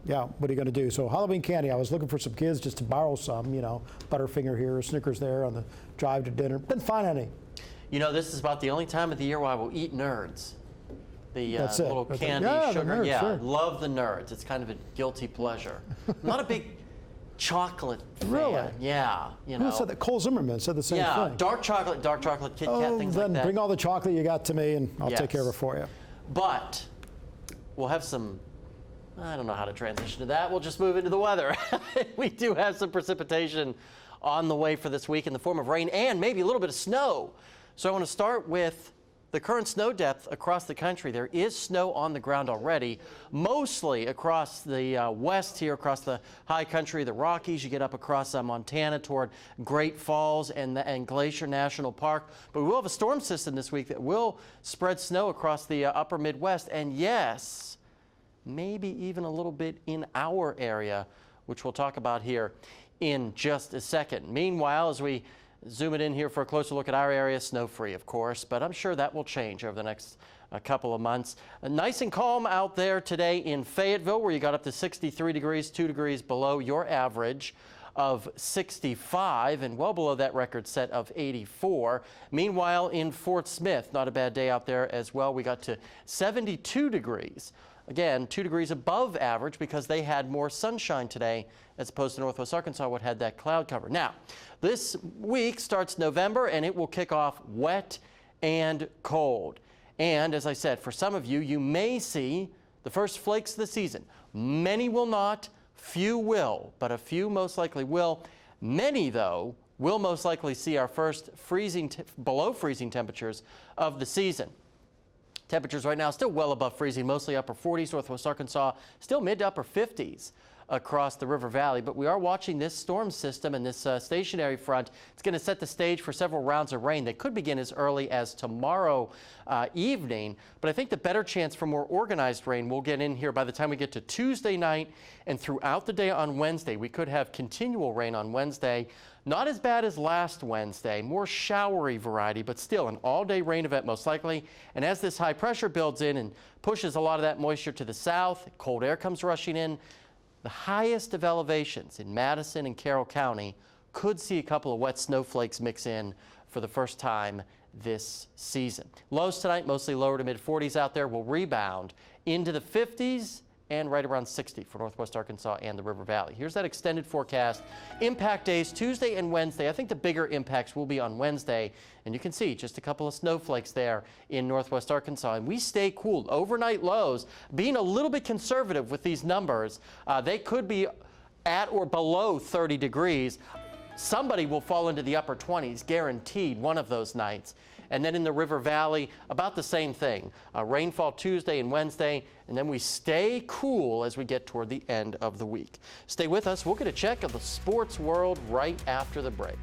Yeah, what are you going to do? So Halloween candy, I was looking for some kids just to borrow some, Butterfinger here, Snickers there on the drive to dinner. Didn't find any. This is about the only time of the year where I will eat Nerds. The That's it. little candy sugar. Nerds, yeah, sure. love the Nerds. It's kind of a guilty pleasure. I'm not a big chocolate fan. Really? Yeah, Who said that? Cole Zimmerman said the same yeah, thing. dark chocolate, Kit Kat, things like then that. bring all the chocolate you got to me, and I'll take care of it for you. But we'll have some, I don't know how to transition to that. We'll just move into the weather. We do have some precipitation on the way for this week in the form of rain and maybe a little bit of snow. So I want to start with the current snow depth across the country. There is snow on the ground already, mostly across the west here, across the high country, the Rockies. You get up across Montana toward Great Falls and Glacier National Park. But we will have a storm system this week that will spread snow across the upper Midwest. And yes, maybe even a little bit in our area, which we'll talk about here in just a second. Meanwhile, as we zoom it in here for a closer look at our area, snow-free, of course, but I'm sure that will change over the next couple of months. Nice and calm out there today in Fayetteville, where you got up to 63 degrees, 2 degrees below your average of 65 and well below that record set of 84. Meanwhile, in Fort Smith, not a bad day out there as well. We got to 72 degrees. Again, 2 degrees above average because they had more sunshine today as opposed to Northwest Arkansas, what had that cloud cover. Now, this week starts November, and it will kick off wet and cold. And as I said, for some of you, you may see the first flakes of the season. Many will not, few will, but a few most likely will. Many, though, will most likely see our first below freezing temperatures of the season. Temperatures right now still well above freezing, mostly upper 40s, Northwest Arkansas, still mid to upper 50s across the River Valley. But we are watching this storm system and this stationary front. It's going to set the stage for several rounds of rain. They could begin as early as tomorrow evening, but I think the better chance for more organized rain will get in here by the time we get to Tuesday night and throughout the day on Wednesday. We could have continual rain on Wednesday. Not as bad as last Wednesday, more showery variety, but still an all-day rain event most likely. And as this high pressure builds in and pushes a lot of that moisture to the south, cold air comes rushing in. The highest of elevations in Madison and Carroll County could see a couple of wet snowflakes mix in for the first time this season. Lows tonight, mostly lower to mid-40s out there, will rebound into the 50s and right around 60 for Northwest Arkansas and the River Valley. Here's that extended forecast. Impact days Tuesday and Wednesday. I think the bigger impacts will be on Wednesday, and you can see just a couple of snowflakes there in Northwest Arkansas. And we stay cool. Overnight lows, being a little bit conservative with these numbers, they could be at or below 30 degrees. Somebody will fall into the upper 20s, guaranteed, one of those nights. And then in the River Valley, about the same thing. Rainfall Tuesday and Wednesday, and then we stay cool as we get toward the end of the week. Stay with us. We'll get a check of the sports world right after the break.